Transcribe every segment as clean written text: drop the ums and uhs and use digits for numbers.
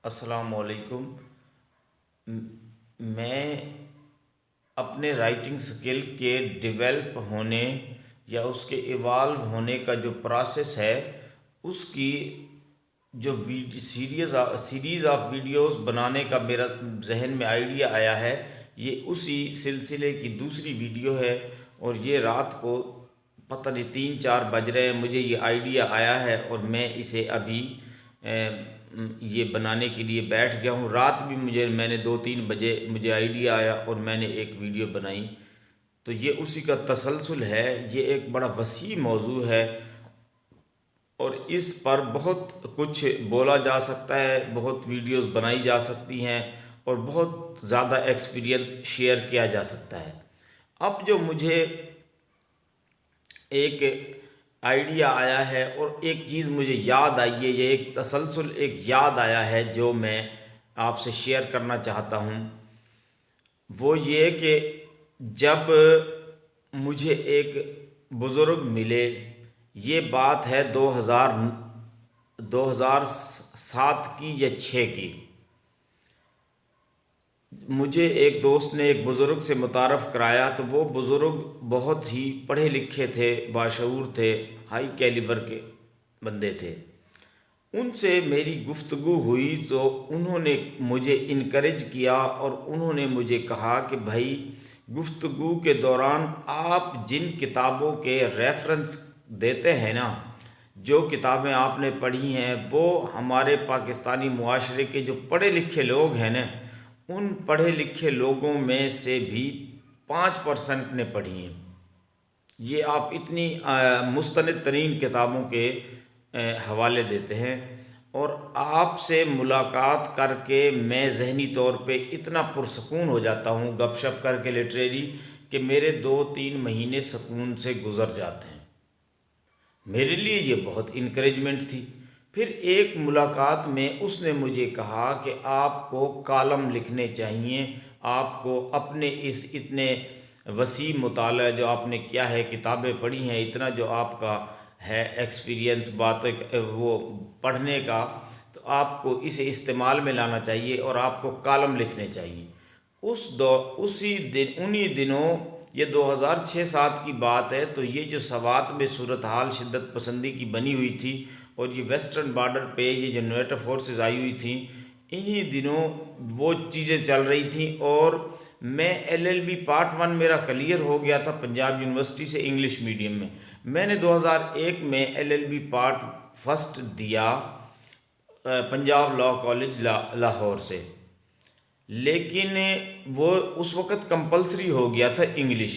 السلام علیکم۔ میں اپنے رائٹنگ سکل کے ڈیولپ ہونے یا اس کے ایوالو ہونے کا جو پروسیس ہے، اس کی جو سیریز آف ویڈیوز بنانے کا میرا ذہن میں آئیڈیا آیا ہے، یہ اسی سلسلے کی دوسری ویڈیو ہے۔ اور یہ رات کو پتہ نہیں 3-4 بج رہے ہیں، مجھے یہ آئیڈیا آیا ہے اور میں اسے ابھی یہ بنانے کے لیے بیٹھ گیا ہوں۔ رات بھی میں نے 2-3 بجے مجھے آئیڈیا آیا اور میں نے ایک ویڈیو بنائی، تو یہ اسی کا تسلسل ہے۔ یہ ایک بڑا وسیع موضوع ہے اور اس پر بہت کچھ بولا جا سکتا ہے، بہت ویڈیوز بنائی جا سکتی ہیں اور بہت زیادہ ایکسپیرینس شیئر کیا جا سکتا ہے۔ اب جو مجھے ایک آئیڈیا آیا ہے اور ایک چیز مجھے یاد آئی ہے، یہ ایک تسلسل ایک یاد آیا ہے جو میں آپ سے شیئر کرنا چاہتا ہوں۔ وہ یہ کہ جب مجھے ایک بزرگ ملے، یہ بات ہے 2007 کی یا 6 کی، مجھے ایک دوست نے ایک بزرگ سے متعارف کرایا، تو وہ بزرگ بہت ہی پڑھے لکھے تھے، باشعور تھے، ہائی کیلیبر کے بندے تھے۔ ان سے میری گفتگو ہوئی تو انہوں نے مجھے انکریج کیا اور انہوں نے مجھے کہا کہ بھائی، گفتگو کے دوران آپ جن کتابوں کے ریفرنس دیتے ہیں نا، جو کتابیں آپ نے پڑھی ہیں، وہ ہمارے پاکستانی معاشرے کے جو پڑھے لکھے لوگ ہیں نا، ان پڑھے لکھے لوگوں میں سے بھی 5% نے پڑھی ہیں۔ یہ آپ اتنی مستند ترین کتابوں کے حوالے دیتے ہیں، اور آپ سے ملاقات کر کے میں ذہنی طور پہ اتنا پرسکون ہو جاتا ہوں گپ شپ کر کے لٹریری، کہ میرے 2-3 مہینے سکون سے گزر جاتے ہیں۔ میرے لیے یہ بہت انکریجمنٹ تھی۔ پھر ایک ملاقات میں اس نے مجھے کہا کہ آپ کو کالم لکھنے چاہیے، آپ کو اپنے اس اتنے وسیع مطالعہ جو آپ نے کیا ہے، کتابیں پڑھی ہیں، اتنا جو آپ کا ہے ایکسپیرینس باتیں وہ پڑھنے کا، تو آپ کو اسے استعمال میں لانا چاہیے اور آپ کو کالم لکھنے چاہیے۔ انہی دنوں، یہ 2006-7 کی بات ہے، تو یہ جو سوات میں صورتحال شدت پسندی کی بنی ہوئی تھی اور یہ ویسٹرن بارڈر پہ یہ جو نیٹو فورسز آئی ہوئی تھیں، انہی دنوں وہ چیزیں چل رہی تھیں۔ اور میں LLB پارٹ 1 میرا کلیئر ہو گیا تھا پنجاب یونیورسٹی سے انگلش میڈیم میں۔ میں نے 2001 میں LLB پارٹ 1 دیا پنجاب لاء کالج لاہور سے، لیکن وہ اس وقت کمپلسری ہو گیا تھا انگلش،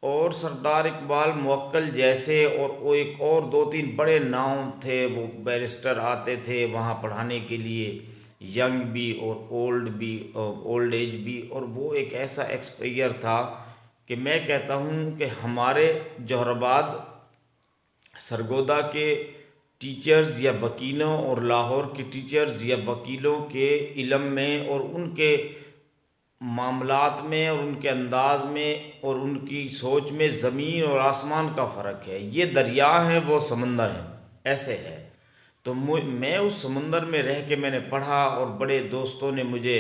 اور سردار اقبال موکل جیسے اور وہ ایک اور 2-3 بڑے نام تھے، وہ بیرسٹر آتے تھے وہاں پڑھانے کے لیے، ینگ بھی اور اولڈ ایج بھی، اور وہ ایک ایسا ایکسپیئر تھا کہ میں کہتا ہوں کہ ہمارے جوہر آباد سرگودا کے ٹیچرز یا وکیلوں اور لاہور کے ٹیچرز یا وکیلوں کے علم میں اور ان کے معاملات میں اور ان کے انداز میں اور ان کی سوچ میں زمین اور آسمان کا فرق ہے۔ یہ دریا ہیں، وہ سمندر ہیں، ایسے ہے۔ تو میں اس سمندر میں رہ کے میں نے پڑھا، اور بڑے دوستوں نے مجھے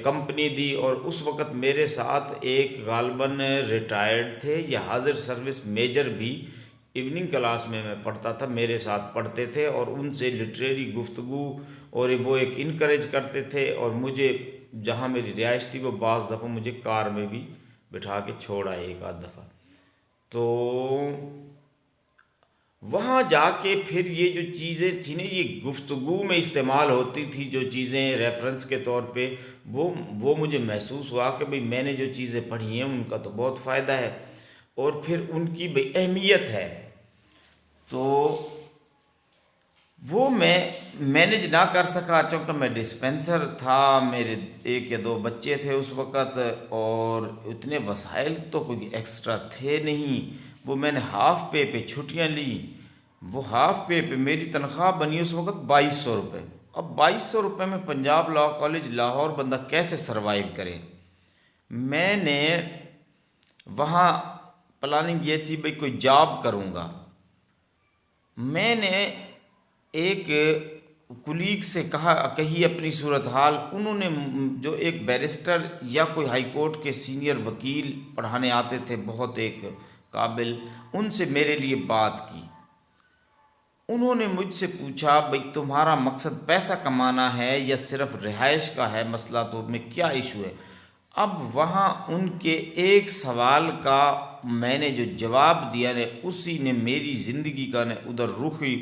کمپنی دی، اور اس وقت میرے ساتھ ایک غالباً ریٹائرڈ تھے یا حاضر سروس میجر بھی ایوننگ کلاس میں پڑھتا تھا، میرے ساتھ پڑھتے تھے، اور ان سے لٹریری گفتگو، اور وہ ایک انکریج کرتے تھے، اور مجھے جہاں میری رہائش تھی وہ بعض دفعہ مجھے کار میں بھی بٹھا کے چھوڑا ایک آدھ دفعہ۔ تو وہاں جا کے پھر یہ جو چیزیں تھیں نا، یہ گفتگو میں استعمال ہوتی تھی جو چیزیں ریفرنس کے طور پہ، وہ مجھے محسوس ہوا کہ بھئی میں نے جو چیزیں پڑھی ہیں ان کا تو بہت فائدہ ہے، اور پھر ان کی بھئی اہمیت ہے۔ تو وہ میں مینج نہ کر سکا، چونکہ میں ڈسپینسر تھا، میرے 1 یا 2 بچے تھے اس وقت، اور اتنے وسائل تو کوئی ایکسٹرا تھے نہیں۔ وہ میں نے ہاف پے پہ چھٹیاں لی، وہ ہاف پے پہ میری تنخواہ بنی اس وقت 2200 روپے۔ اب 2200 روپے میں پنجاب لاء کالج لاہور بندہ کیسے سروائیو کرے؟ میں نے وہاں پلاننگ یہ تھی بھئی کوئی جاب کروں گا۔ میں نے ایک کولیگ سے کہی اپنی صورتحال. انہوں نے جو ایک بیرسٹر یا کوئی ہائی کورٹ کے سینئر وکیل پڑھانے آتے تھے، بہت ایک قابل، ان سے میرے لیے بات کی. انہوں نے مجھ سے پوچھا بھئی تمہارا مقصد پیسہ کمانا ہے یا صرف رہائش کا ہے مسئلہ، تو میں کیا ایشو ہے؟ اب وہاں ان کے ایک سوال کا میں نے جو جواب دیا نے، اسی نے میری زندگی کا نے ادھر رخ ہی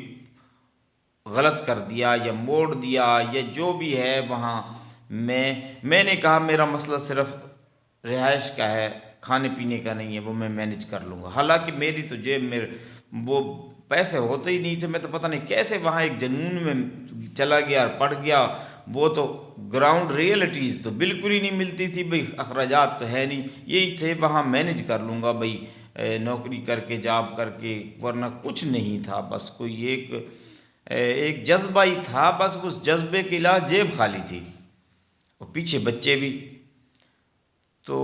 غلط کر دیا یا موڑ دیا یا جو بھی ہے. وہاں میں نے کہا میرا مسئلہ صرف رہائش کا ہے، کھانے پینے کا نہیں ہے، وہ میں مینج کر لوں گا. حالانکہ میری تو جیب میں وہ پیسے ہوتے ہی نہیں تھے. میں تو پتہ نہیں کیسے وہاں ایک جنون میں چلا گیا اور پڑ گیا. وہ تو گراؤنڈ ریئلٹیز تو بالکل ہی نہیں ملتی تھی. بھئی اخراجات تو ہے نہیں، یہی تھے وہاں مینج کر لوں گا بھئی، نوکری کر کے جاب کر کے، ورنہ کچھ نہیں تھا. بس کوئی ایک جذبہ ہی تھا، بس اس جذبے کے علاوہ جیب خالی تھی اور پیچھے بچے بھی. تو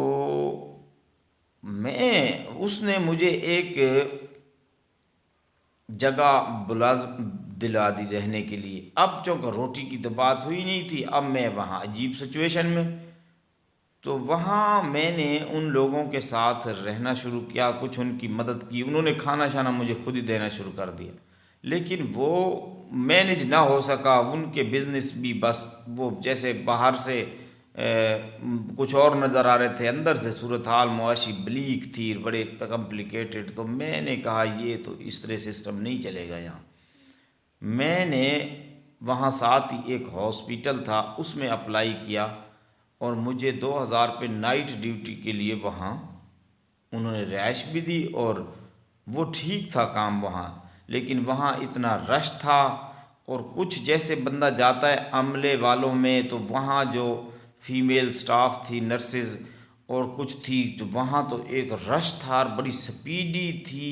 اس نے مجھے ایک جگہ دلا دی رہنے کے لیے. اب چونکہ روٹی کی تو بات ہوئی نہیں تھی، اب میں وہاں عجیب سچویشن میں. تو وہاں میں نے ان لوگوں کے ساتھ رہنا شروع کیا، کچھ ان کی مدد کی. انہوں نے کھانا شانا مجھے خود ہی دینا شروع کر دیا، لیکن وہ مینج نہ ہو سکا. ان کے بزنس بھی بس وہ جیسے باہر سے کچھ اور نظر آ رہے تھے، اندر سے صورتحال معاشی بلیک تھی، بڑے کمپلیکیٹڈ. تو میں نے کہا یہ تو اس طرح سسٹم نہیں چلے گا یہاں. میں نے وہاں ساتھ ہی ایک ہاسپیٹل تھا، اس میں اپلائی کیا اور مجھے 2,000 روپے نائٹ ڈیوٹی کے لیے وہاں انہوں نے رہائش بھی دی اور وہ ٹھیک تھا کام وہاں. لیکن وہاں اتنا رش تھا اور کچھ جیسے بندہ جاتا ہے عملے والوں میں، تو وہاں جو فیمیل سٹاف تھی، نرسز اور کچھ تھی، تو وہاں تو ایک رش تھا اور بڑی سپیڈی تھی.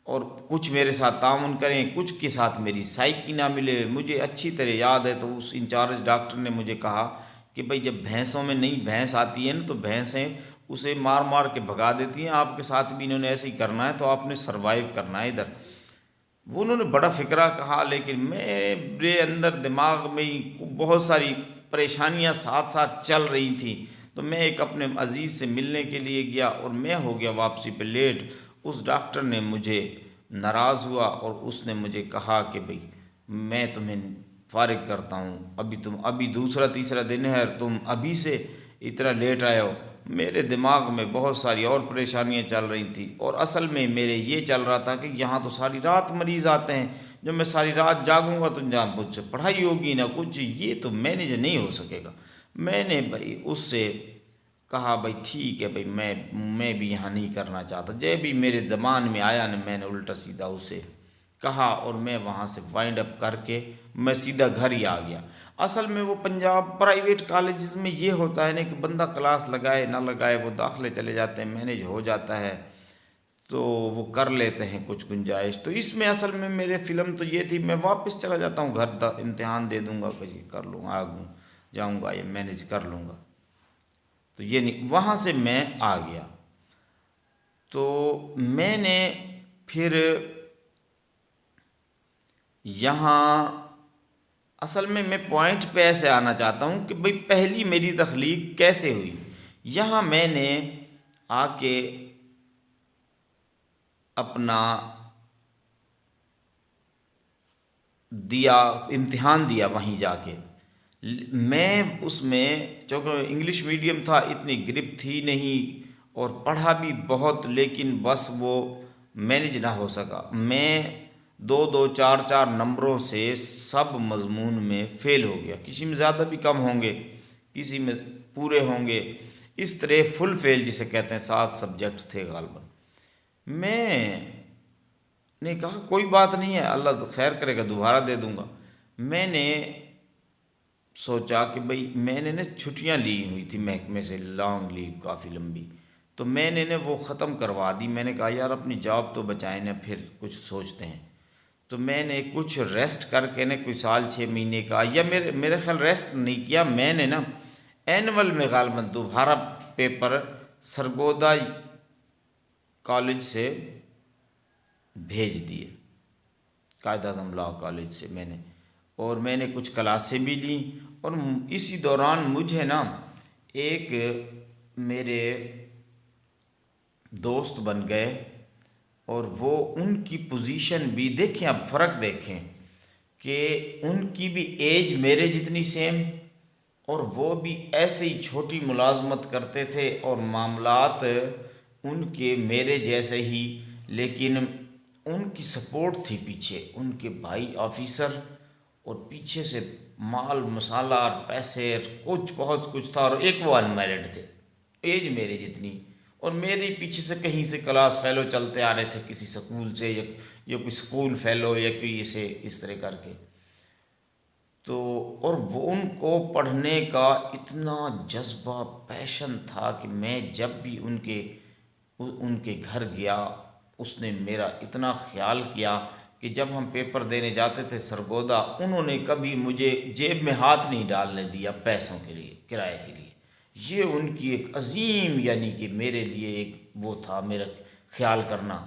اور کچھ میرے ساتھ تعاون کریں، کچھ کے ساتھ میری سائیکی نہ ملے. مجھے اچھی طرح یاد ہے، تو اس انچارج ڈاکٹر نے مجھے کہا کہ بھئی جب بھینسوں میں نئی بھینس آتی ہے نا، تو بھینسیں اسے مار مار کے بھگا دیتی ہیں. آپ کے ساتھ بھی انہوں نے ایسے ہی کرنا ہے، تو آپ نے سروائیو کرنا ہے ادھر. وہ انہوں نے بڑا فکرہ کہا، لیکن میرے اندر دماغ میں ہی بہت ساری پریشانیاں ساتھ ساتھ چل رہی تھیں. تو میں ایک اپنے عزیز سے ملنے کے لیے گیا اور میں ہو گیا واپسی پہ لیٹ. اس ڈاکٹر نے مجھے ناراض ہوا اور اس نے مجھے کہا کہ بھئی میں تمہیں فارغ کرتا ہوں، ابھی دوسرا تیسرا دن ہے اور تم ابھی سے اتنا لیٹ آئے ہو. میرے دماغ میں بہت ساری اور پریشانیاں چل رہی تھیں، اور اصل میں میرے یہ چل رہا تھا کہ یہاں تو ساری رات مریض آتے ہیں، جب میں ساری رات جاگوں گا تو جہاں مجھ سے پڑھائی ہوگی نہ کچھ، یہ تو مینیج نہیں ہو سکے گا. میں نے بھائی اس سے کہا بھائی ٹھیک ہے بھائی، میں بھی یہاں نہیں کرنا چاہتا. جب بھی میرے زبان میں آیا نا، میں نے الٹا سیدھا اسے کہا اور میں وہاں سے وائنڈ اپ کر کے میں سیدھا گھر ہی آ گیا. اصل میں وہ پنجاب پرائیویٹ کالجز میں یہ ہوتا ہے نا کہ بندہ کلاس لگائے نہ لگائے وہ داخلے چلے جاتے ہیں، مینیج ہو جاتا ہے، تو وہ کر لیتے ہیں کچھ گنجائش. تو اس میں اصل میں میرے فلم تو یہ تھی میں واپس چلا جاتا ہوں گھر، امتحان دے دوں گا، کچھ کر لوں گا، جاؤں گا، یہ مینیج کر لوں گا. تو یہ نہیں، وہاں سے میں آ گیا. تو میں نے پھر یہاں اصل میں پوائنٹ پہ ایسے آنا چاہتا ہوں کہ بھئی پہلی میری تخلیق کیسے ہوئی. یہاں میں نے آ کے اپنا امتحان دیا وہیں جا کے. میں اس میں چونکہ انگلش میڈیم تھا، اتنی گرپ تھی نہیں اور پڑھا بھی بہت، لیکن بس وہ مینج نہ ہو سکا. میں 2 4 نمبروں سے سب مضمون میں فیل ہو گیا. کسی میں زیادہ بھی کم ہوں گے، کسی میں پورے ہوں گے، اس طرح فل فیل جسے کہتے ہیں. 7 سبجیکٹ تھے غالباً. میں نے کہا کوئی بات نہیں ہے، اللہ خیر کرے گا، دوبارہ دے دوں گا. میں نے سوچا کہ بھئی میں نے چھٹیاں لی ہوئی تھی محکمے سے، لانگ لیو کافی لمبی، تو میں نے وہ ختم کروا دی. میں نے کہا یار اپنی جاب تو بچائیں نا، پھر کچھ سوچتے ہیں. تو میں نے کچھ ریسٹ کر کے کوئی سال 6 مہینے کا، یا میرے خیال ریسٹ نہیں کیا میں نے اینول میں غالباً دوبارہ پیپر سرگودا کالج سے بھیج دیے، قائد اعظم لاء کالج سے میں نے. اور میں نے کچھ کلاسیں بھی لیں، اور اسی دوران مجھے نا ایک میرے دوست بن گئے، اور وہ ان کی پوزیشن بھی دیکھیں، اب فرق دیکھیں کہ ان کی بھی ایج میرے جتنی سیم، اور وہ بھی ایسے ہی چھوٹی ملازمت کرتے تھے اور معاملات ان کے میرے جیسے ہی، لیکن ان کی سپورٹ تھی پیچھے ان کے بھائی آفیسر، اور پیچھے سے مال مسالہ اور پیسے اور کچھ بہت کچھ تھا، اور ایک وہ انمیرڈ تھے، ایج میرے جتنی، اور میرے پیچھے سے کہیں سے کلاس فیلو چلتے آ رہے تھے کسی سکول سے، یا کوئی سکول فیلو یا کوئی اسے اس طرح کر کے۔ تو اور وہ ان کو پڑھنے کا اتنا جذبہ پیشن تھا کہ میں جب بھی ان کے گھر گیا، اس نے میرا اتنا خیال کیا کہ جب ہم پیپر دینے جاتے تھے سرگودا، انہوں نے کبھی مجھے جیب میں ہاتھ نہیں ڈالنے دیا پیسوں کے لیے، کرائے کے لیے۔ یہ ان کی ایک عظیم، یعنی کہ میرے لیے ایک وہ تھا میرا خیال کرنا۔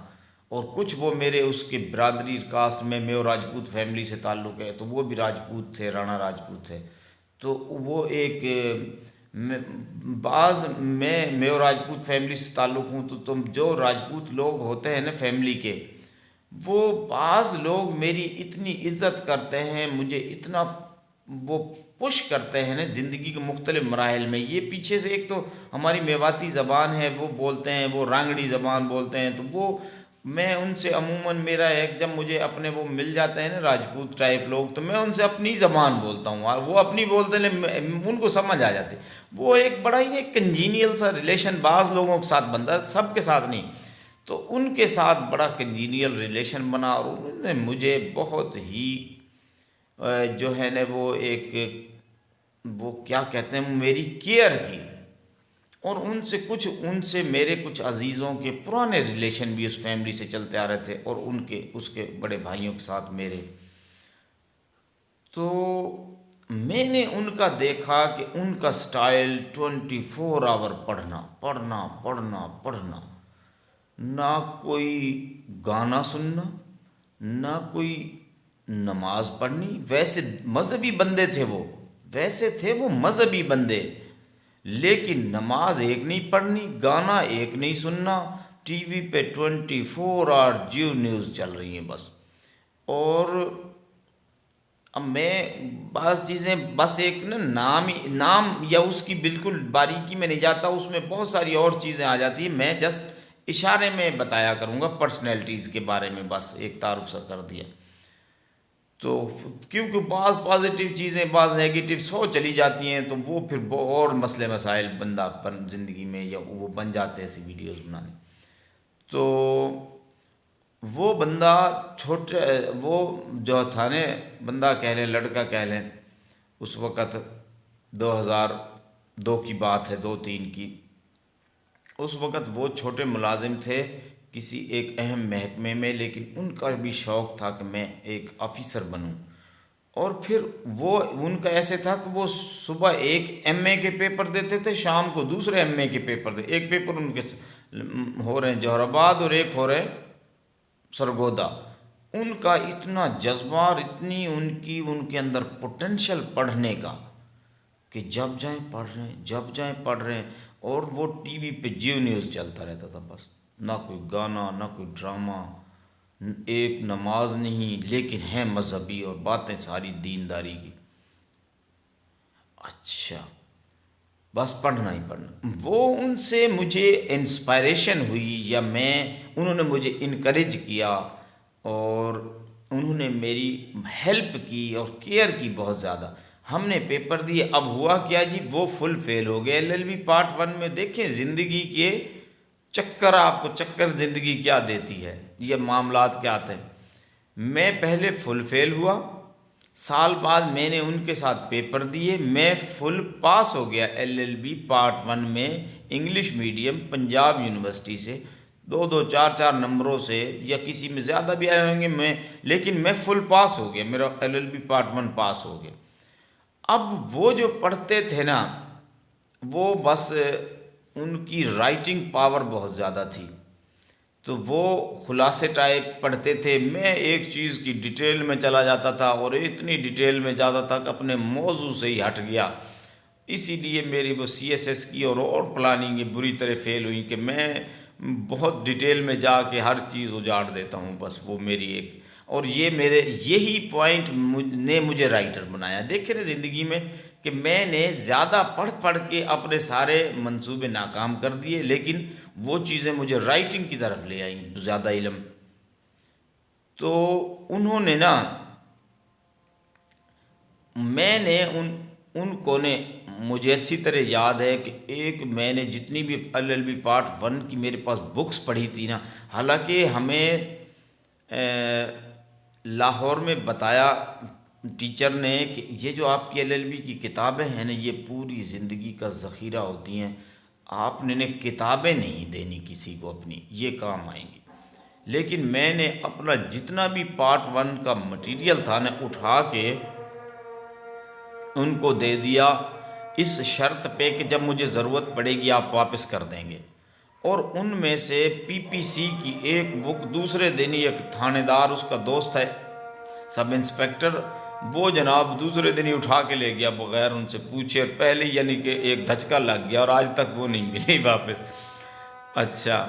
اور کچھ وہ میرے اس کے برادری کاسٹ میں میو راجپوت فیملی سے تعلق ہے، تو وہ بھی راجپوت تھے، رانا راجپوت تھے، تو وہ ایک بعض میں میو راجپوت فیملی سے تعلق ہوں، تو تم جو راجپوت لوگ ہوتے ہیں نا فیملی کے، وہ بعض لوگ میری اتنی عزت کرتے ہیں، مجھے اتنا وہ پش کرتے ہیں نا زندگی کے مختلف مراحل میں۔ یہ پیچھے سے ایک تو ہماری میواتی زبان ہے وہ بولتے ہیں، وہ رانگڑی زبان بولتے ہیں، تو وہ میں ان سے عموماً میرا ایک جب مجھے اپنے وہ مل جاتے ہیں نا راجپوت ٹائپ لوگ، تو میں ان سے اپنی زبان بولتا ہوں، اور وہ اپنی بولتے ہیں، ان کو سمجھ آ جاتے۔ وہ ایک بڑا ہی ایک کنجینیل سا ریلیشن بعض لوگوں کے ساتھ بنتا ہے، سب کے ساتھ نہیں۔ تو ان کے ساتھ بڑا کنجینیل ریلیشن بنا، اور انہوں نے مجھے بہت ہی جو ہے نا وہ ایک وہ کیا کہتے ہیں میری کیئر کی، اور ان سے میرے کچھ عزیزوں کے پرانے ریلیشن بھی اس فیملی سے چلتے آ رہے تھے، اور اس کے بڑے بھائیوں کے ساتھ میرے۔ تو میں نے ان کا دیکھا کہ ان کا سٹائل 24 آور پڑھنا پڑھنا پڑھنا پڑھنا، نہ کوئی گانا سننا، نہ کوئی نماز پڑھنی۔ ویسے مذہبی بندے تھے وہ، ویسے تھے وہ مذہبی بندے، لیکن نماز ایک نہیں پڑھنی، گانا ایک نہیں سننا، ٹی وی پہ 24 آور جیو نیوز چل رہی ہیں بس۔ اور اب میں بعض چیزیں بس ایک نا نام یا اس کی بالکل باریکی میں نہیں جاتا، اس میں بہت ساری اور چیزیں آ جاتی ہیں، میں جسٹ اشارے میں بتایا کروں گا پرسنالٹیز کے بارے میں، بس ایک تعارف سا کر دیا۔ تو کیونکہ بعض پازیٹیو چیزیں بعض نیگیٹو سو چلی جاتی ہیں، تو وہ پھر اور مسئلے مسائل بندہ پر زندگی میں یا وہ بن جاتے ہیں ایسی ویڈیوز بنانے۔ تو وہ بندہ چھوٹے وہ جو تھا نا بندہ کہہ لیں، لڑکا کہہ لیں، اس وقت 2002 کی بات ہے، 2003 کی، اس وقت وہ چھوٹے ملازم تھے کسی ایک اہم محکمے میں، لیکن ان کا بھی شوق تھا کہ میں ایک آفیسر بنوں۔ اور پھر وہ ان کا ایسے تھا کہ وہ صبح ایک ایم اے کے پیپر دیتے تھے، شام کو دوسرے ایم اے کے پیپر دے، ایک پیپر ان کے ہو رہے ہیں جوہر آباد اور ایک ہو رہے ہیں سرگودا۔ ان کا اتنا جذبہ اور اتنی ان کے اندر پوٹینشل پڑھنے کا کہ جب جائیں پڑھ رہے ہیں، جب جائیں پڑھ رہے ہیں، اور وہ ٹی وی پہ جیو نیوز چلتا رہتا تھا بس، نہ کوئی گانا نہ کوئی ڈرامہ، ایک نماز نہیں، لیکن ہیں مذہبی اور باتیں ساری دینداری کی۔ اچھا، بس پڑھنا ہی پڑھنا۔ وہ ان سے مجھے انسپائریشن ہوئی، یا انہوں نے مجھے انکریج کیا، اور انہوں نے میری ہیلپ کی اور کیئر کی بہت زیادہ۔ ہم نے پیپر دیے، اب ہوا کیا جی، وہ فل فیل ہو گئے LLB پارٹ 1 میں۔ دیکھیں زندگی کے چکر، آپ کو چکر زندگی کیا دیتی ہے، یہ معاملات کیا آتے ہیں۔ میں پہلے فل فیل ہوا، سال بعد میں نے ان کے ساتھ پیپر دیے، میں فل پاس ہو گیا LLB پارٹ 1 میں، انگلش میڈیم پنجاب یونیورسٹی سے، 2 4 نمبروں سے، یا کسی میں زیادہ بھی آئے ہوں گے، لیکن میں فل پاس ہو گیا، میرا LLB پارٹ 1 پاس ہو گیا۔ اب وہ جو پڑھتے تھے نا، وہ بس ان کی رائٹنگ پاور بہت زیادہ تھی، تو وہ خلاصے ٹائپ پڑھتے تھے، میں ایک چیز کی ڈیٹیل میں چلا جاتا تھا اور اتنی ڈیٹیل میں جاتا تھا کہ اپنے موضوع سے ہی ہٹ گیا۔ اسی لیے میری وہ سی ایس ایس کی اور پلاننگ بری طرح فیل ہوئی کہ میں بہت ڈیٹیل میں جا کے ہر چیز اجاڑ دیتا ہوں، بس وہ میری ایک، اور یہ میرے یہی پوائنٹ نے مجھے رائٹر بنایا۔ دیکھیں نا زندگی میں کہ میں نے زیادہ پڑھ پڑھ کے اپنے سارے منصوبے ناکام کر دیے، لیکن وہ چیزیں مجھے رائٹنگ کی طرف لے آئیں، زیادہ علم۔ تو انہوں نے نا، میں نے ان کو نے مجھے اچھی طرح یاد ہے کہ ایک میں نے جتنی بھی ایل ایل بی پارٹ 1 کی میرے پاس بکس پڑھی تھی نا، حالانکہ ہمیں لاہور میں بتایا ٹیچر نے کہ یہ جو آپ کی ایل ایل بی کی کتابیں ہیں نا، یہ پوری زندگی کا ذخیرہ ہوتی ہیں، آپ نے کتابیں نہیں دینی کسی کو اپنی، یہ کام آئیں گی۔ لیکن میں نے اپنا جتنا بھی پارٹ 1 کا مٹیریل تھا نا، اٹھا کے ان کو دے دیا، اس شرط پہ کہ جب مجھے ضرورت پڑے گی آپ واپس کر دیں گے۔ اور ان میں سے پی پی سی کی ایک بک دوسرے دن ہی ایک تھانے دار، اس کا دوست ہے سب انسپیکٹر، وہ جناب دوسرے دن ہی اٹھا کے لے گیا بغیر ان سے پوچھے، پہلے یعنی کہ ایک دھچکا لگ گیا اور آج تک وہ نہیں ملی واپس۔ اچھا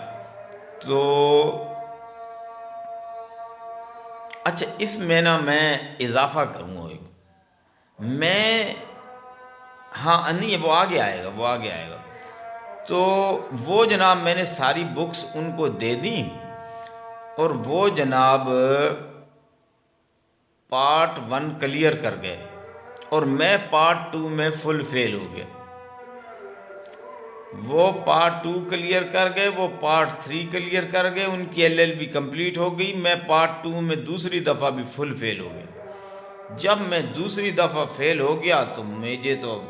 تو اس میں نا میں اضافہ کروں ایک، میں ہاں نہیں وہ آگے آئے گا، وہ آگے آئے گا۔ تو وہ جناب میں نے ساری بکس ان کو دے دیں، اور وہ جناب پارٹ 1 کلیئر کر گئے، اور میں پارٹ 2 میں فل فیل ہو گیا۔ وہ پارٹ 2 کلیئر کر گئے، وہ پارٹ 3 کلیئر کر گئے، ان کی ایل ایل بی کمپلیٹ ہو گئی، میں پارٹ 2 میں دوسری دفعہ بھی فل فیل ہو گیا۔ جب میں دوسری دفعہ فیل ہو گیا تو مجھے تو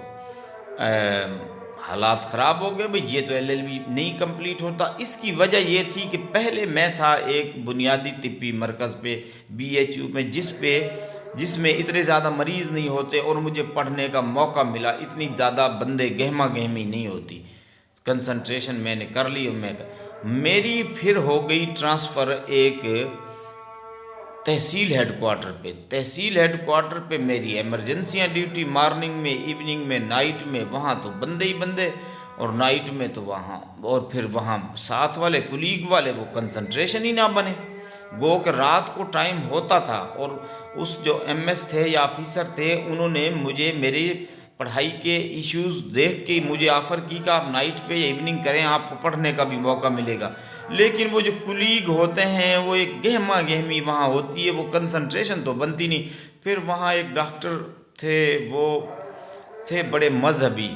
حالات خراب ہو گئے، بھئی یہ تو ایل ایل بی نہیں کمپلیٹ ہوتا۔ اس کی وجہ یہ تھی کہ پہلے میں تھا ایک بنیادی طبی مرکز پہ بی ایچ یو میں، جس میں اتنے زیادہ مریض نہیں ہوتے، اور مجھے پڑھنے کا موقع ملا، اتنی زیادہ بندے گہما گہمی نہیں ہوتی، کنسنٹریشن میں نے کر لی۔ میری پھر ہو گئی ٹرانسفر ایک تحصیل ہیڈ کوارٹر پہ۔ تحصیل ہیڈ کوارٹر پہ میری ایمرجنسیاں ڈیوٹی، مارننگ میں، ایوننگ میں، نائٹ میں، وہاں تو بندے ہی بندے، اور نائٹ میں تو وہاں، اور پھر وہاں ساتھ والے کلیگ والے وہ کنسنٹریشن ہی نہ بنے، گو کہ رات کو ٹائم ہوتا تھا، اور اس جو ایم ایس تھے یا آفیسر تھے، انہوں نے مجھے میری پڑھائی کے ایشوز دیکھ کے مجھے آفر کی کہ آپ نائٹ پہ یا ایوننگ کریں، آپ کو پڑھنے کا بھی موقع ملے گا۔ لیکن وہ جو کلیگ ہوتے ہیں وہ ایک گہما گہمی وہاں ہوتی ہے، وہ کنسنٹریشن تو بنتی نہیں۔ پھر وہاں ایک ڈاکٹر تھے، وہ تھے بڑے مذہبی،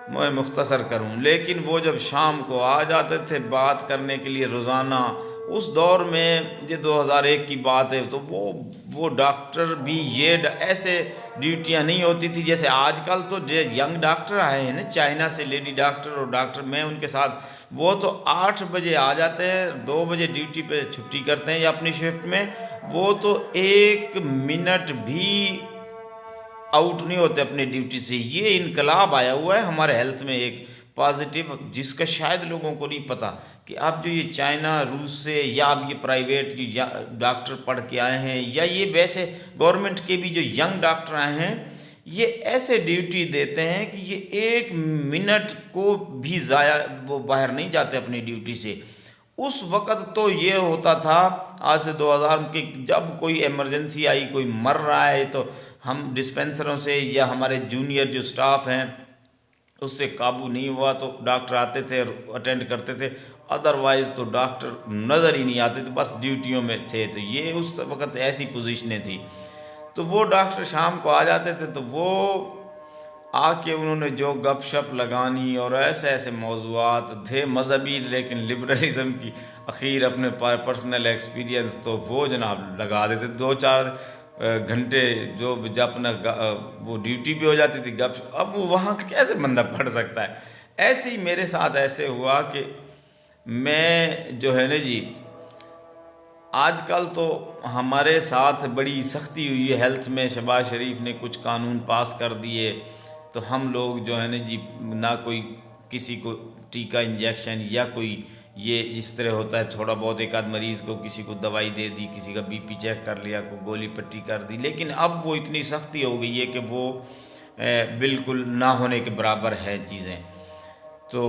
میں مختصر کروں، لیکن وہ جب شام کو آ جاتے تھے بات کرنے کے لیے روزانہ، اس دور میں یہ 2001 کی بات ہے، تو وہ ڈاکٹر بھی یہ ایسے ڈیوٹیاں نہیں ہوتی تھی جیسے آج کل تو ینگ ڈاکٹر آئے ہیں نا چائنا سے، لیڈی ڈاکٹر اور ڈاکٹر، میں ان کے ساتھ، وہ تو 8 بجے آ جاتے ہیں، 2 بجے ڈیوٹی پہ چھٹی کرتے ہیں یا اپنی شفٹ میں، وہ تو 1 منٹ بھی آؤٹ نہیں ہوتے اپنے ڈیوٹی سے۔ یہ انقلاب آیا ہوا ہے ہمارے ہیلتھ میں ایک پازیٹیو، جس کا شاید لوگوں کو نہیں پتہ کہ اب جو یہ چائنا، روس سے، یا اب یہ پرائیویٹ ڈاکٹر پڑھ کے آئے ہیں، یا یہ ویسے گورنمنٹ کے بھی جو ینگ ڈاکٹر آئے ہیں، یہ ایسے ڈیوٹی دیتے ہیں کہ یہ 1 منٹ کو بھی ضائع وہ باہر نہیں جاتے اپنی ڈیوٹی سے۔ اس وقت تو یہ ہوتا تھا، آج سے 2000 کے، جب کوئی ایمرجنسی آئی، کوئی مر رہا ہے، تو ہم ڈسپینسروں سے یا ہمارے جونیئر جو سٹاف ہیں اس سے قابو نہیں ہوا تو ڈاکٹر آتے تھے اور اٹینڈ کرتے تھے، ادروائز تو ڈاکٹر نظر ہی نہیں آتے تھے، بس ڈیوٹیوں میں تھے۔ تو یہ اس وقت ایسی پوزیشنیں تھیں، تو وہ ڈاکٹر شام کو آ جاتے تھے، تو وہ آ کے انہوں نے جو گپ شپ لگانی، اور ایسے ایسے موضوعات تھے مذہبی، لیکن لبرلزم کی اخیر اپنے پرسنل ایکسپیرینس تو وہ جناب لگا دیتے 2-4 گھنٹے، جو جب اپنا وہ ڈیوٹی بھی ہو جاتی تھی، گپ شپ، اب وہاں کیسے بندہ پڑھ سکتا ہے؟ ایسے ہی میرے ساتھ ایسے ہوا کہ میں جو ہے نا جی، آج کل تو ہمارے ساتھ بڑی سختی ہوئی ہے ہیلتھ میں، شہباز شریف نے کچھ قانون پاس کر دیے، تو ہم لوگ جو ہے نا جی، نہ کوئی کسی کو ٹیکہ انجیکشن یا کوئی یہ اس طرح ہوتا ہے، تھوڑا بہت ایک آدھ مریض کو کسی کو دوائی دے دی، کسی کا بی پی چیک کر لیا، کوئی گولی پٹی کر دی، لیکن اب وہ اتنی سختی ہو گئی ہے کہ وہ بالکل نہ ہونے کے برابر ہے چیزیں۔ تو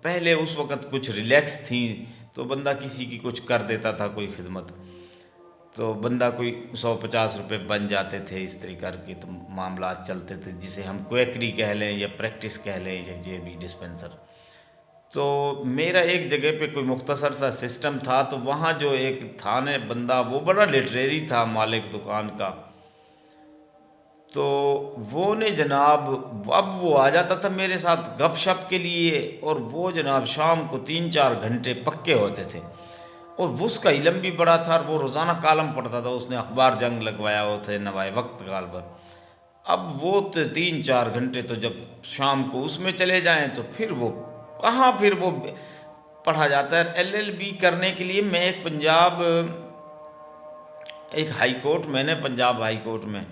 پہلے اس وقت کچھ ریلیکس تھیں تو بندہ کسی کی کچھ کر دیتا تھا، کوئی خدمت، تو بندہ کوئی 150 روپے بن جاتے تھے، اس طرح کر کے تو معاملات چلتے تھے، جسے ہم کویکری کہہ لیں یا پریکٹس کہہ لیں یا یہ بھی ڈسپینسر۔ تو میرا ایک جگہ پہ کوئی مختصر سا سسٹم تھا، تو وہاں جو ایک تھا نا بندہ، وہ بڑا لٹریری تھا مالک دکان کا، تو وہ نے جناب، اب وہ آ جاتا تھا میرے ساتھ گپ شپ کے لیے، اور وہ جناب شام کو 3-4 گھنٹے پکے ہوتے تھے، اور وہ اس کا علم بھی بڑا تھا، اور وہ روزانہ کالم پڑھتا تھا، اس نے اخبار جنگ لگوایا ہوا تھا نوائے وقت غالباً۔ اب وہ 3-4 گھنٹے تو جب شام کو اس میں چلے جائیں تو پھر وہ کہاں، پھر وہ پڑھا جاتا ہے۔ ایل ایل بی کرنے کے لیے میں ایک ہائی کورٹ، میں نے پنجاب ہائی کورٹ میں،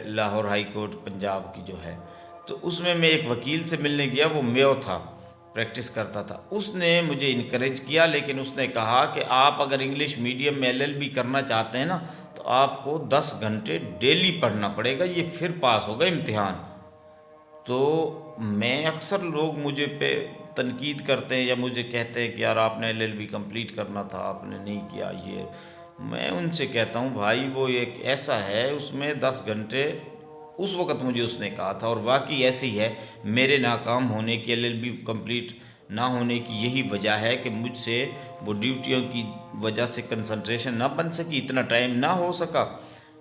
لاہور ہائی کورٹ پنجاب کی جو ہے، تو اس میں ایک وکیل سے ملنے گیا، وہ میو تھا، پریکٹس کرتا تھا، اس نے مجھے انکریج کیا، لیکن اس نے کہا کہ آپ اگر انگلش میڈیم میں ایل ایل بی کرنا چاہتے ہیں نا، تو آپ کو 10 گھنٹے ڈیلی پڑھنا پڑے گا، یہ پھر پاس ہوگا امتحان۔ تو میں اکثر لوگ مجھے پہ تنقید کرتے ہیں یا مجھے کہتے ہیں کہ یار آپ نے ایل ایل بی کمپلیٹ کرنا تھا، آپ نے نہیں کیا یہ، میں ان سے کہتا ہوں بھائی وہ ایک ایسا ہے، اس میں 10 گھنٹے اس وقت مجھے اس نے کہا تھا، اور واقعی ایسے ہی ہے، میرے ناکام ہونے کی، ایل ایل بی کمپلیٹ نہ ہونے کی یہی وجہ ہے کہ مجھ سے وہ ڈیوٹیوں کی وجہ سے کنسنٹریشن نہ بن سکی، اتنا ٹائم نہ ہو سکا،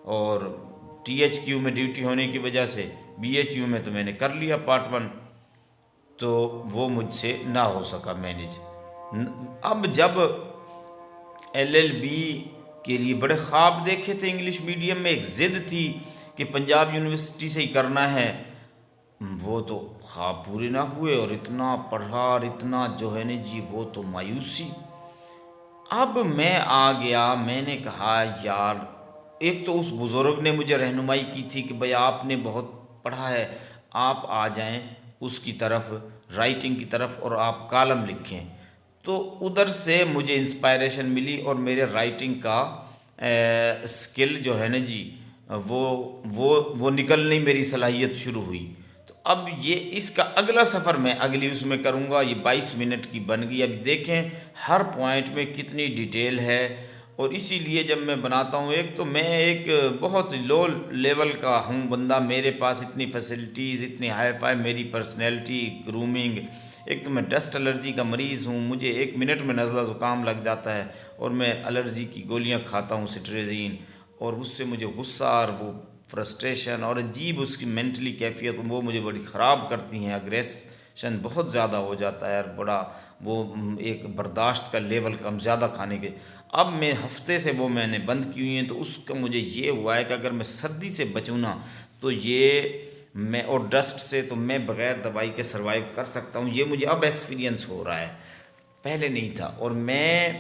اور ٹی ایچ کیو میں ڈیوٹی ہونے کی وجہ سے، بی ایچ یو میں تو میں نے کر لیا پارٹ 1، تو وہ مجھ سے نہ ہو سکا مینیج۔ اب جب ایل ایل بی کے لیے بڑے خواب دیکھے تھے انگلش میڈیم میں، ایک ضد تھی کہ پنجاب یونیورسٹی سے ہی کرنا ہے، وہ تو خواب پورے نہ ہوئے، اور اتنا پڑھا اور اتنا جو ہے نا جی، وہ تو مایوسی۔ اب میں آ گیا، میں نے کہا یار، ایک تو اس بزرگ نے مجھے رہنمائی کی تھی کہ بھئی آپ نے بہت پڑھا ہے، آپ آ جائیں اس کی طرف، رائٹنگ کی طرف، اور آپ کالم لکھیں، تو ادھر سے مجھے انسپائریشن ملی، اور میرے رائٹنگ کا سکل جو ہے نا جی، وہ نکلنے میری صلاحیت شروع ہوئی۔ تو اب یہ اس کا اگلا سفر میں اگلی اس میں کروں گا، یہ 22 منٹ کی بن گئی، اب دیکھیں ہر پوائنٹ میں کتنی ڈیٹیل ہے، اور اسی لیے جب میں بناتا ہوں، ایک تو میں ایک بہت لو لیول کا ہوں بندہ، میرے پاس اتنی فیسلٹیز، اتنی ہائی فائی میری پرسنالٹی، گرومنگ، ایک تو میں ڈسٹ الرجی کا مریض ہوں، مجھے 1 منٹ میں نزلہ زکام لگ جاتا ہے، اور میں الرجی کی گولیاں کھاتا ہوں، سٹریزین، اور اس سے مجھے غصہ اور وہ فرسٹریشن اور عجیب اس کی مینٹلی کیفیت، وہ مجھے بڑی خراب کرتی ہیں، اگریشن بہت زیادہ ہو جاتا ہے، اور بڑا وہ ایک برداشت کا لیول کم زیادہ کھانے کے۔ اب میں ہفتے سے وہ میں نے بند کی ہوئی ہیں، تو اس کا مجھے یہ ہوا ہے کہ اگر میں سردی سے بچوں نا، تو یہ میں، اور ڈسٹ سے تو میں بغیر دوائی کے سروائیو کر سکتا ہوں، یہ مجھے اب ایکسپیرینس ہو رہا ہے، پہلے نہیں تھا۔ اور میں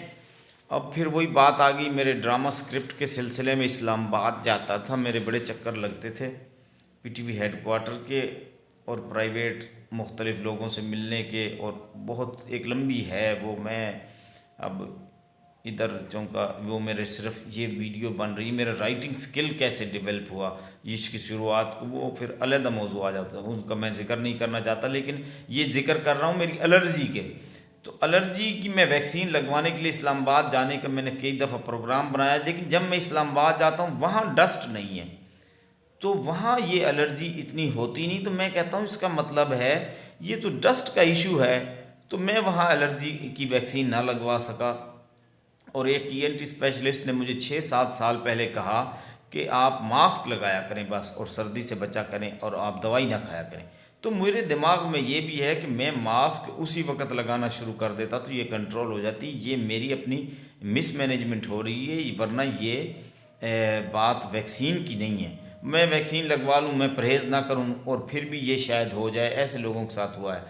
اب پھر وہی بات آ گئی، میرے ڈرامہ سکرپٹ کے سلسلے میں اسلام آباد جاتا تھا، میرے بڑے چکر لگتے تھے P T V headquarter کے، اور پرائیویٹ مختلف لوگوں سے ملنے کے، اور بہت ایک لمبی ہے وہ، میں اب ادھر چونکہ وہ میرے صرف یہ ویڈیو بن رہی، میرا رائٹنگ سکل کیسے ڈیولپ ہوا، اس کی شروعات کو، وہ پھر علیحدہ موضوع آ جاتا ہے، ان کا میں ذکر نہیں کرنا چاہتا، لیکن یہ ذکر کر رہا ہوں میری الرجی کے۔ تو الرجی کی میں ویکسین لگوانے کے لیے اسلام آباد جانے کا میں نے کئی دفعہ پروگرام بنایا، لیکن جب میں اسلام آباد جاتا ہوں وہاں ڈسٹ نہیں ہے، تو وہاں یہ الرجی اتنی ہوتی نہیں، تو میں کہتا ہوں اس کا مطلب ہے یہ تو ڈسٹ کا ایشو ہے، تو میں وہاں الرجی کی ویکسین نہ لگوا سکا۔ اور ایک ٹی این ٹی اسپیشلسٹ نے مجھے 6-7 سال پہلے کہا کہ آپ ماسک لگایا کریں بس، اور سردی سے بچا کریں، اور آپ دوائی نہ کھایا کریں۔ تو میرے دماغ میں یہ بھی ہے کہ میں ماسک اسی وقت لگانا شروع کر دیتا تو یہ کنٹرول ہو جاتی، یہ میری اپنی مس مینجمنٹ ہو رہی ہے، ورنہ یہ بات ویکسین کی نہیں ہے۔ میں ویکسین لگوا لوں، میں پرہیز نہ کروں، اور پھر بھی یہ شاید ہو جائے، ایسے لوگوں کے ساتھ ہوا ہے۔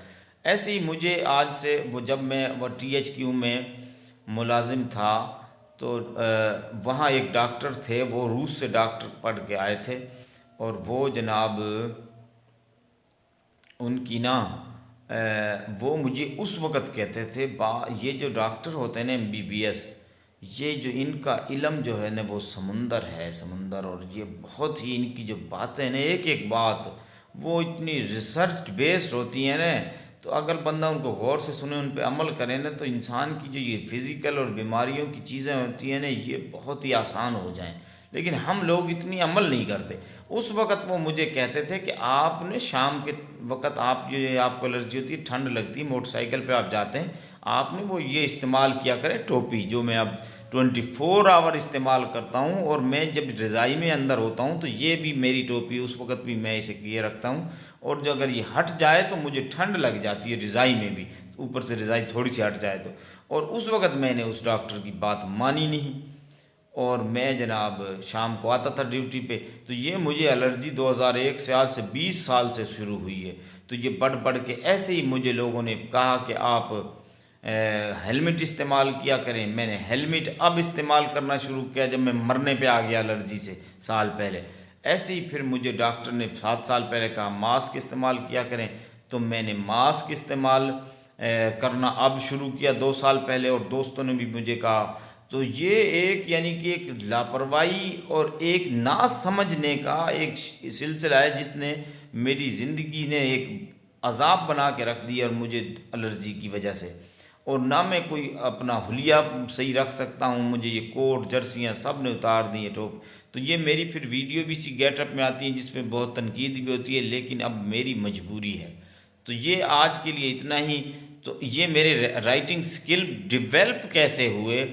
ایسے ہی مجھے آج سے، وہ جب میں وہ ٹی ایچ کیو میں ملازم تھا، تو وہاں ایک ڈاکٹر تھے، وہ روس سے ڈاکٹر پڑھ کے آئے تھے، اور وہ جناب ان کی نا وہ مجھے اس وقت کہتے تھے یہ جو ڈاکٹر ہوتے ہیں نا MBBS، یہ جو ان کا علم جو ہے نا وہ سمندر ہے، سمندر، اور یہ بہت ہی ان کی جو باتیں نا ایک ایک بات وہ اتنی ریسرچ بیسڈ ہوتی ہیں نا، تو اگر بندہ ان کو غور سے سنے، ان پہ عمل کرے نا، تو انسان کی جو یہ فزیکل اور بیماریوں کی چیزیں ہوتی ہیں نا یہ بہت ہی آسان ہو جائیں، لیکن ہم لوگ اتنی عمل نہیں کرتے۔ اس وقت وہ مجھے کہتے تھے کہ آپ نے شام کے وقت آپ کو الرجی ہوتی ہے، ٹھنڈ لگتی ہے، موٹر سائیکل پہ آپ جاتے ہیں، آپ نے وہ یہ استعمال کیا کریں ٹوپی، جو میں اب 24 آور استعمال کرتا ہوں، اور میں جب رضائی میں اندر ہوتا ہوں تو یہ بھی میری ٹوپی اس وقت بھی میں اسے کیے رکھتا ہوں، اور جو اگر یہ ہٹ جائے تو مجھے ٹھنڈ لگ جاتی ہے رضائی میں بھی، اوپر سے رضائی تھوڑی سی ہٹ جائے تو، اور اس وقت میں نے اس ڈاکٹر کی بات مانی نہیں، اور میں جناب شام کو آتا تھا ڈیوٹی پہ، تو یہ مجھے الرجی 2001 سے آج سے 20 سال سے شروع ہوئی ہے، تو یہ بڑھ بڑھ کے ایسے ہی مجھے لوگوں نے کہا کہ آپ ہیلمٹ استعمال کیا کریں، میں نے ہیلمٹ اب استعمال کرنا شروع کیا جب میں مرنے پہ آ گیا الرجی سے سال پہلے۔ ایسے ہی پھر مجھے ڈاکٹر نے 7 سال پہلے کہا ماسک استعمال کیا کریں، تو میں نے ماسک استعمال کرنا اب شروع کیا 2 سال پہلے، اور دوستوں نے بھی مجھے کہا، تو یہ ایک یعنی کہ ایک لاپرواہی اور ایک نہ سمجھنے کا ایک سلسلہ ہے جس نے میری زندگی نے ایک عذاب بنا کے رکھ دیا، اور مجھے الرجی کی وجہ سے، اور نہ میں کوئی اپنا حلیہ صحیح رکھ سکتا ہوں، مجھے یہ کوٹ جرسیاں سب نے اتار دی ہیں ٹوپ، تو یہ میری پھر ویڈیو بھی اسی گیٹ اپ میں آتی ہیں جس پہ بہت تنقید بھی ہوتی ہے، لیکن اب میری مجبوری ہے۔ تو یہ آج کے لیے اتنا ہی۔ تو یہ میرے رائٹنگ سکل ڈیولپ کیسے ہوئے،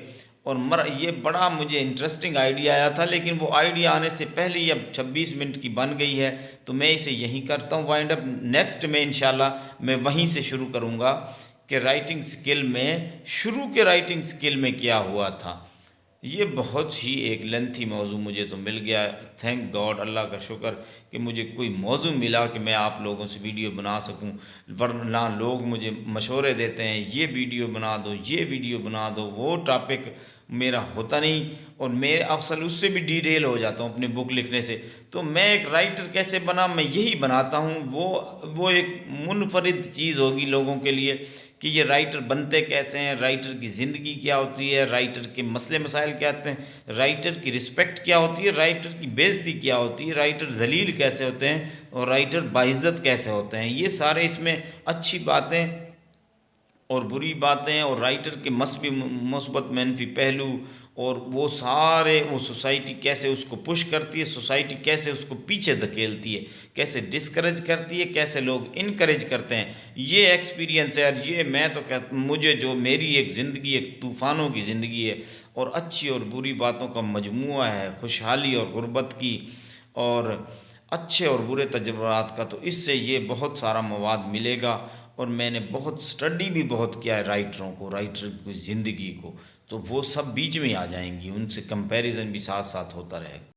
اور یہ بڑا مجھے انٹرسٹنگ آئیڈیا آیا تھا، لیکن وہ آئیڈیا آنے سے پہلے ہی اب 26 منٹ کی بن گئی ہے، تو میں اسے یہیں کرتا ہوں وائنڈ اپ۔ نیکسٹ میں انشاءاللہ میں وہیں سے شروع کروں گا کہ رائٹنگ سکل میں شروع کے رائٹنگ سکل میں کیا ہوا تھا۔ یہ بہت ہی ایک لینتھی موضوع مجھے تو مل گیا، تھینک گاڈ، اللہ کا شکر کہ مجھے کوئی موضوع ملا کہ میں آپ لوگوں سے ویڈیو بنا سکوں، ورنہ لوگ مجھے مشورے دیتے ہیں یہ ویڈیو بنا دو، یہ ویڈیو بنا دو، وہ ٹاپک میرا ہوتا نہیں، اور میں اصل اس سے بھی ڈیٹیل ہو جاتا ہوں اپنی بک لکھنے سے۔ تو میں ایک رائٹر کیسے بنا، میں یہی بناتا ہوں، وہ ایک منفرد چیز ہوگی لوگوں کے لیے کہ یہ رائٹر بنتے کیسے ہیں، رائٹر کی زندگی کیا ہوتی ہے، رائٹر کے مسئلے مسائل کیا ہوتے ہیں، رائٹر کی رسپیکٹ کیا ہوتی ہے، رائٹر کی بے عزتی کیا ہوتی ہے، رائٹر ذلیل کیسے ہوتے ہیں، اور رائٹر باعزت کیسے ہوتے ہیں، یہ سارے اس میں اچھی باتیں اور بری باتیں، اور رائٹر کے مثبت منفی پہلو، اور وہ سارے وہ سوسائٹی کیسے اس کو پش کرتی ہے، سوسائٹی کیسے اس کو پیچھے دھکیلتی ہے، کیسے ڈسکریج کرتی ہے، کیسے لوگ انکریج کرتے ہیں، یہ ایکسپیرینس ہے۔ اور یہ میں تو مجھے جو میری ایک زندگی ایک طوفانوں کی زندگی ہے، اور اچھی اور بری باتوں کا مجموعہ ہے، خوشحالی اور غربت کی، اور اچھے اور برے تجربات کا، تو اس سے یہ بہت سارا مواد ملے گا، اور میں نے بہت اسٹڈی بھی بہت کیا ہے رائٹروں کو، رائٹر کی زندگی کو، تو وہ سب بیچ میں آ جائیں گی، ان سے کمپیریزن بھی ساتھ ساتھ ہوتا رہے گا۔